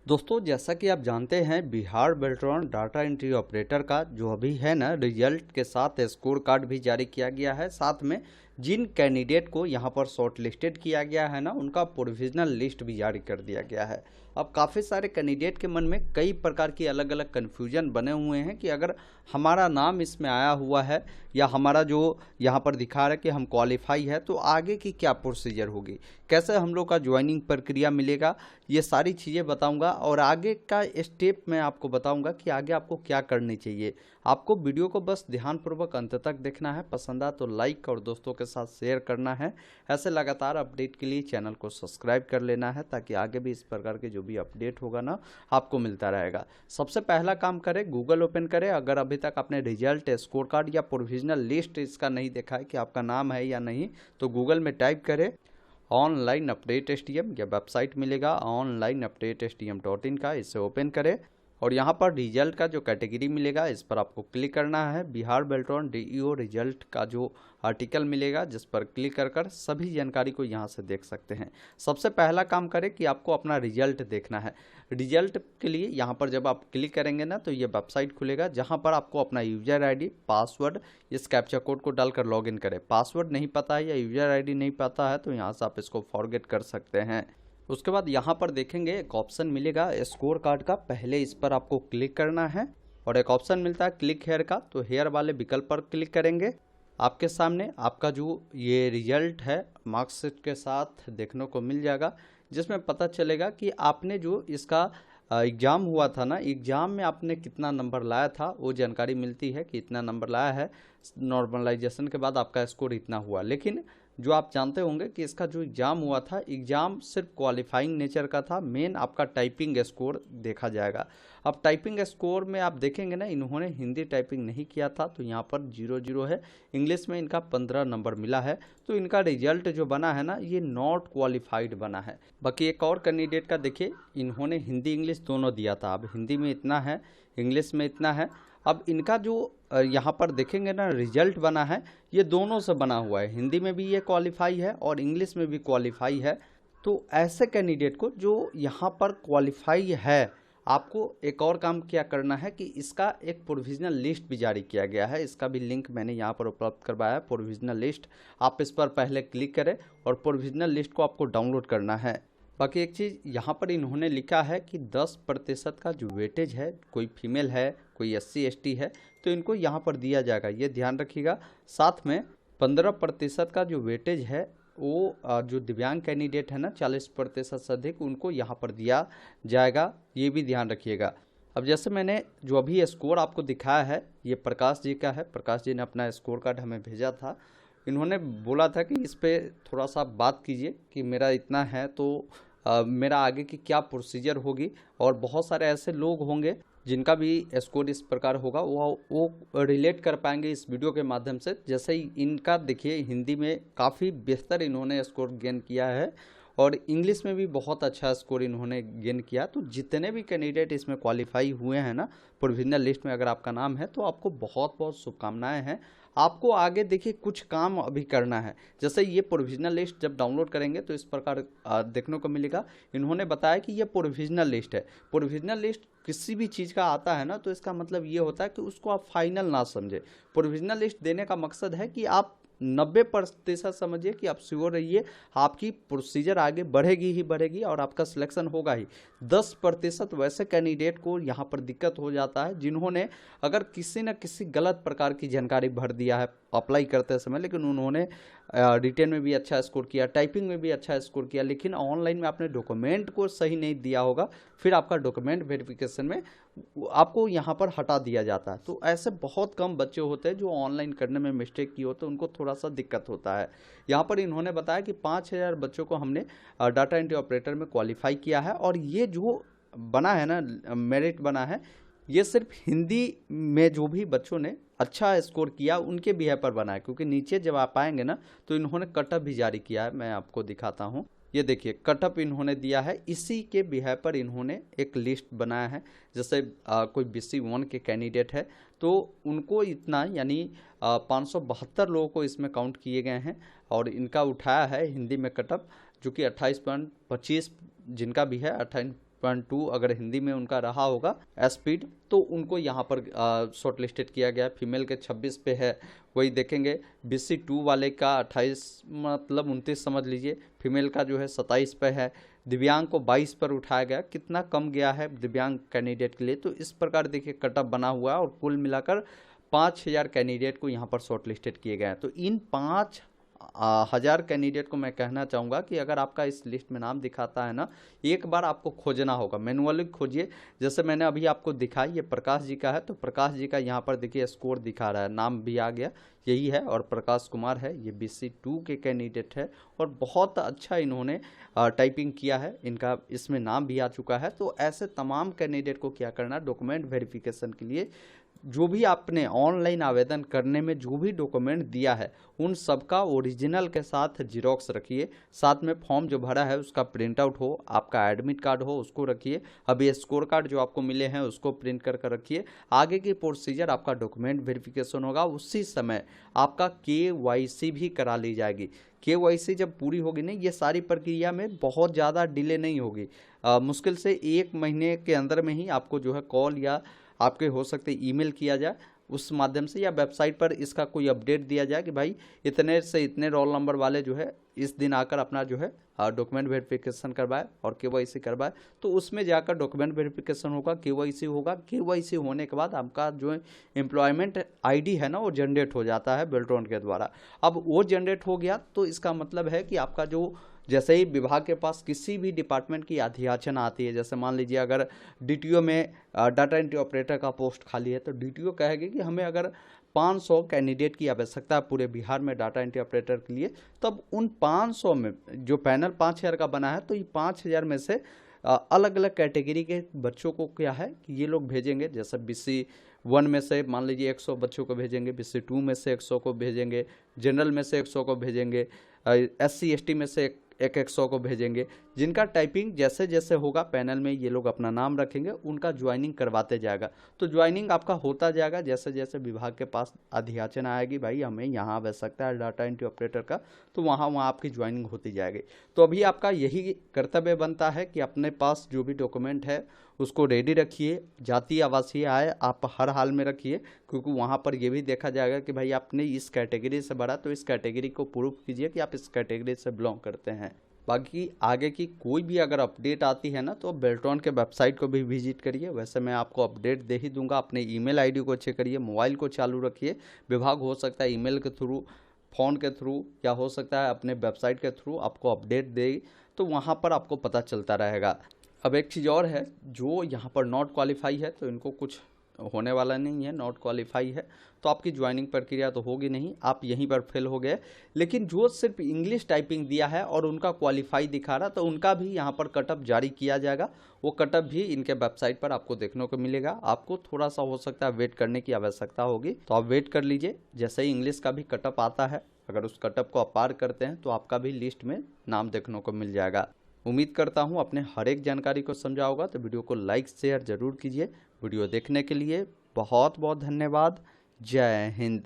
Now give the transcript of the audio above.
दोस्तों जैसा कि आप जानते हैं Bihar Beltron data entry operator का जो अभी है ना रिजल्ट के साथ स्कोर कार्ड भी जारी किया गया है। साथ में जिन कैंडिडेट को यहां पर शॉर्ट लिस्टेड किया गया है ना उनका प्रोविजनल लिस्ट भी जारी कर दिया गया है। अब काफ़ी सारे कैंडिडेट के मन में कई प्रकार की अलग अलग कन्फ्यूजन बने हुए हैं कि अगर हमारा नाम इसमें आया हुआ है या हमारा जो यहाँ पर दिखा रहा है कि हम क्वालिफाई है तो आगे की क्या प्रोसीजर होगी, कैसे हम लोग का ज्वाइनिंग प्रक्रिया मिलेगा, ये सारी चीज़ें बताऊंगा और आगे का स्टेप मैं आपको बताऊंगा कि आगे आपको क्या करनी चाहिए। आपको वीडियो को बस ध्यानपूर्वक अंत तक देखना है, पसंद आए तो लाइक और दोस्तों के साथ शेयर करना है। ऐसे लगातार अपडेट के लिए चैनल को सब्सक्राइब कर लेना है ताकि आगे भी इस प्रकार के जो भी अपडेट होगा ना आपको मिलता रहेगा। सबसे पहला काम करें, गूगल ओपन करें। अगर अभी तक आपने रिजल्ट स्कोर कार्ड या प्रोविजनल लिस्ट इसका नहीं देखा है कि आपका नाम है या नहीं, तो गूगल में टाइप करें ऑनलाइन अपडेट एसटीएम, या वेबसाइट मिलेगा ऑनलाइन अपडेट STM.in का, इसे ओपन करें और यहाँ पर रिजल्ट का जो कैटेगरी मिलेगा इस पर आपको क्लिक करना है। बिहार बेल्ट्रॉन DEO रिजल्ट का जो आर्टिकल मिलेगा जिस पर क्लिक कर कर सभी जानकारी को यहाँ से देख सकते हैं। सबसे पहला काम करें कि आपको अपना रिजल्ट देखना है। रिजल्ट के लिए यहाँ पर जब आप क्लिक करेंगे ना तो ये वेबसाइट खुलेगा जहाँ पर आपको अपना यूजर आईडी, पासवर्ड, इस कैप्चा कोड को डालकर लॉगिन करें। पासवर्ड नहीं पता है या यूजर आईडी नहीं पता है तो यहाँ से आप इसको फॉरगेट कर सकते हैं। उसके बाद यहाँ पर देखेंगे एक ऑप्शन मिलेगा स्कोर कार्ड का, पहले इस पर आपको क्लिक करना है और एक ऑप्शन मिलता है क्लिक हेयर का, तो हेयर वाले विकल्प पर क्लिक करेंगे। आपके सामने आपका जो ये रिजल्ट है मार्कशीट के साथ देखने को मिल जाएगा जिसमें पता चलेगा कि आपने जो इसका एग्ज़ाम हुआ था ना, एग्ज़ाम में आपने कितना नंबर लाया था वो जानकारी मिलती है कि इतना नंबर लाया है। नॉर्मलाइजेशन के बाद आपका स्कोर इतना हुआ। लेकिन जो आप जानते होंगे कि इसका जो एग्ज़ाम हुआ था, एग्ज़ाम सिर्फ क्वालिफाइंग नेचर का था, मेन आपका टाइपिंग स्कोर देखा जाएगा। अब टाइपिंग स्कोर में आप देखेंगे ना इन्होंने हिंदी टाइपिंग नहीं किया था तो यहाँ पर 0 है। इंग्लिश में इनका 15 नंबर मिला है तो इनका रिजल्ट जो बना है ना ये नॉट क्वालिफाइड बना है। बाकी एक और कैंडिडेट का देखिए, इन्होंने हिंदी इंग्लिश दोनों दिया था। अब हिंदी में इतना है, इंग्लिश में इतना है। अब इनका जो यहाँ पर देखेंगे ना रिजल्ट बना है ये दोनों से बना हुआ है, हिंदी में भी ये क्वालिफाई है और इंग्लिश में भी क्वालिफाई है। तो ऐसे कैंडिडेट को जो यहाँ पर क्वालिफाई है, आपको एक और काम क्या करना है कि इसका एक प्रोविजनल लिस्ट भी जारी किया गया है, इसका भी लिंक मैंने यहाँ पर उपलब्ध करवाया है। प्रोविजनल लिस्ट आप इस पर पहले क्लिक करें और प्रोविजनल लिस्ट को आपको डाउनलोड करना है। बाकी एक चीज़ यहाँ पर इन्होंने लिखा है कि 10% का जो वेटेज है, कोई फीमेल है, कोई SC ST है तो इनको यहाँ पर दिया जाएगा, ये ध्यान रखिएगा। साथ में 15% का जो वेटेज है वो जो दिव्यांग कैंडिडेट है ना 40% से अधिक, उनको यहाँ पर दिया जाएगा, ये भी ध्यान रखिएगा। अब जैसे मैंने जो अभी स्कोर आपको दिखाया है ये प्रकाश जी का है, प्रकाश जी ने अपना स्कोर कार्ड हमें भेजा था। इन्होंने बोला था कि इस पर थोड़ा सा बात कीजिए कि मेरा इतना है तो मेरा आगे की क्या प्रोसीजर होगी। और बहुत सारे ऐसे लोग होंगे जिनका भी स्कोर इस प्रकार होगा, वो रिलेट कर पाएंगे इस वीडियो के माध्यम से। जैसे ही इनका देखिए हिंदी में काफ़ी बेहतर इन्होंने स्कोर गेन किया है और इंग्लिश में भी बहुत अच्छा स्कोर इन्होंने गेन किया। तो जितने भी कैंडिडेट इसमें क्वालिफाई हुए हैं ना प्रोविजनल लिस्ट में अगर आपका नाम है तो आपको बहुत बहुत शुभकामनाएं हैं। आपको आगे देखिए कुछ काम अभी करना है। जैसे ये प्रोविजनल लिस्ट जब डाउनलोड करेंगे तो इस प्रकार देखने को मिलेगा। इन्होंने बताया कि ये प्रोविजनल लिस्ट है। प्रोविजनल लिस्ट किसी भी चीज़ का आता है ना तो इसका मतलब ये होता है कि उसको आप फाइनल ना समझे। प्रोविजनल लिस्ट देने का मकसद है कि आप 90% समझिए कि आप श्योर रहिए आपकी प्रोसीजर आगे बढ़ेगी ही बढ़ेगी और आपका सिलेक्शन होगा ही। 10% वैसे कैंडिडेट को यहाँ पर दिक्कत हो जाता है जिन्होंने अगर किसी न किसी गलत प्रकार की जानकारी भर दिया है अप्लाई करते समय, लेकिन उन्होंने रिटेन में भी अच्छा स्कोर किया, टाइपिंग में भी अच्छा स्कोर किया, लेकिन ऑनलाइन में आपने डॉक्यूमेंट को सही नहीं दिया होगा, फिर आपका डॉक्यूमेंट वेरिफिकेशन में आपको यहाँ पर हटा दिया जाता है। तो ऐसे बहुत कम बच्चे होते हैं जो ऑनलाइन करने में मिस्टेक की होते हैं, उनको थोड़ा सा दिक्कत होता है। यहाँ पर इन्होंने बताया कि 5000 बच्चों को हमने डाटा एंट्री ऑपरेटर में क्वालिफाई किया है और ये जो बना है ना मेरिट बना है ये सिर्फ हिंदी में जो भी बच्चों ने अच्छा स्कोर किया उनके बिहेव पर बना है, क्योंकि नीचे जब आप आएंगे ना तो इन्होंने कटअप भी जारी किया है। मैं आपको दिखाता हूँ, ये देखिए कटअप इन्होंने दिया है, इसी के बिहेव पर इन्होंने एक लिस्ट बनाया है। जैसे कोई BC1 के कैंडिडेट है तो उनको इतना यानी 572 लोगों को इसमें काउंट किए गए हैं और इनका उठाया है हिंदी में कटअप जो कि 28.25 जिनका भी है 6.2 अगर हिंदी में उनका रहा होगा स्पीड, तो उनको यहाँ पर शॉर्ट लिस्टेड किया गया। फीमेल के 26 पे है, वही देखेंगे। BC2 वाले का 28 मतलब 29 समझ लीजिए, फीमेल का जो है 27 पे है। दिव्यांग को 22 पर उठाया गया, कितना कम गया है दिव्यांग कैंडिडेट के लिए। तो इस प्रकार देखिए कट ऑफ बना हुआ है और कुल मिलाकर 5000 कैंडिडेट को यहाँ पर शॉर्ट लिस्टेड किए गए हैं। तो इन 5000 कैंडिडेट को मैं कहना चाहूँगा कि अगर आपका इस लिस्ट में नाम दिखाता है ना, एक बार आपको खोजना होगा, मैनुअली खोजिए। जैसे मैंने अभी आपको दिखाई, ये प्रकाश जी का है, तो प्रकाश जी का यहाँ पर देखिए स्कोर दिखा रहा है, नाम भी आ गया, यही है। और प्रकाश कुमार है, ये BC2 के कैंडिडेट है और बहुत अच्छा इन्होंने टाइपिंग किया है, इनका इसमें नाम भी आ चुका है। तो ऐसे तमाम कैंडिडेट को क्या करना, डॉक्यूमेंट वेरिफिकेशन के लिए जो भी आपने ऑनलाइन आवेदन करने में जो भी डॉक्यूमेंट दिया है उन सब का ओरिजिनल के साथ जीरोक्स रखिए। साथ में फॉर्म जो भरा है उसका प्रिंट आउट हो, आपका एडमिट कार्ड हो उसको रखिए। अभी स्कोर कार्ड जो आपको मिले हैं उसको प्रिंट कर कर रखिए। आगे की प्रोसीजर आपका डॉक्यूमेंट वेरिफिकेशन होगा, उसी समय आपका KYC भी करा ली जाएगी। KYC जब पूरी होगी ना, ये सारी प्रक्रिया में बहुत ज़्यादा डिले नहीं होगी। मुश्किल से 1 महीने के अंदर में ही आपको जो है कॉल या आपके हो सकते ईमेल किया जाए उस माध्यम से, या वेबसाइट पर इसका कोई अपडेट दिया जाए कि भाई इतने से इतने रोल नंबर वाले जो है इस दिन आकर अपना जो है डॉक्यूमेंट वेरिफिकेशन करवाए और KYC करवाए। तो उसमें जाकर डॉक्यूमेंट वेरिफिकेशन होगा, KYC होगा। KYC होने के बाद आपका जो एम्प्लॉयमेंट ID है ना, वो जनरेट हो जाता है बेल्ट्रॉन के द्वारा। अब वो जनरेट हो गया तो इसका मतलब है कि आपका जो जैसे ही विभाग के पास किसी भी डिपार्टमेंट की अधियाचना आती है, जैसे मान लीजिए अगर DTO में डाटा एंट्री ऑपरेटर का पोस्ट खाली है, तो DTO कहेगी कि हमें अगर 500 कैंडिडेट की आवश्यकता है पूरे बिहार में डाटा एंट्री ऑपरेटर के लिए, तब उन 500 में जो पैनल 5000 का बना है, तो ये 5000 में से अलग अलग कैटेगरी के बच्चों को क्या है कि ये लोग भेजेंगे। जैसे BC1 में से मान लीजिए 100 बच्चों को भेजेंगे, BC2 में से 100 को भेजेंगे, जनरल में से 100 को भेजेंगे, SC ST में से 100 को भेजेंगे। जिनका टाइपिंग जैसे जैसे होगा पैनल में ये लोग अपना नाम रखेंगे, उनका ज्वाइनिंग करवाते जाएगा। तो ज्वाइनिंग आपका होता जाएगा जैसे जैसे विभाग के पास अधियाचना आएगी, भाई हमें यहाँ आवश्यकता है डाटा एंट्री ऑपरेटर का, तो वहाँ आपकी ज्वाइनिंग होती जाएगी। तो अभी आपका यही कर्तव्य बनता है कि अपने पास जो भी डॉक्यूमेंट है उसको रेडी रखिए। जाति आवासीय आय आप हर हाल में रखिए, क्योंकि वहाँ पर ये भी देखा जाएगा कि भाई आपने इस कैटेगरी से भरा, तो इस कैटेगरी को प्रूफ कीजिए कि आप इस कैटेगरी से बिलोंग करते हैं। बाकी आगे की कोई भी अगर अपडेट आती है ना, तो बेल्ट्रॉन के वेबसाइट को भी विजिट करिए। वैसे मैं आपको अपडेट दे ही दूंगा। अपने ईमेल ID को चेक करिए, मोबाइल को चालू रखिए। विभाग हो सकता है ईमेल के थ्रू, फ़ोन के थ्रू, या हो सकता है अपने वेबसाइट के थ्रू आपको अपडेट दे, तो वहाँ पर आपको पता चलता रहेगा। अब एक चीज़ और है, जो यहाँ पर नॉट क्वालिफाई है तो इनको कुछ होने वाला नहीं है। नॉट क्वालिफाई है तो आपकी ज्वाइनिंग प्रक्रिया तो होगी नहीं, आप यहीं पर फेल हो गए। लेकिन जो सिर्फ इंग्लिश टाइपिंग दिया है और उनका क्वालिफाई दिखा रहा, तो उनका भी यहाँ पर कटअप जारी किया जाएगा। वो कटअप भी इनके वेबसाइट पर आपको देखने को मिलेगा। आपको थोड़ा सा हो सकता है वेट करने की आवश्यकता होगी, तो आप वेट कर लीजिए। जैसे ही इंग्लिश का भी कटअप आता है, अगर उस कटअप को आप पार करते हैं तो आपका भी लिस्ट में नाम देखने को मिल जाएगा। उम्मीद करता हूँ अपने हर एक जानकारी को समझा होगा। तो वीडियो को लाइक शेयर जरूर कीजिए। वीडियो देखने के लिए बहुत बहुत धन्यवाद। जय हिंद।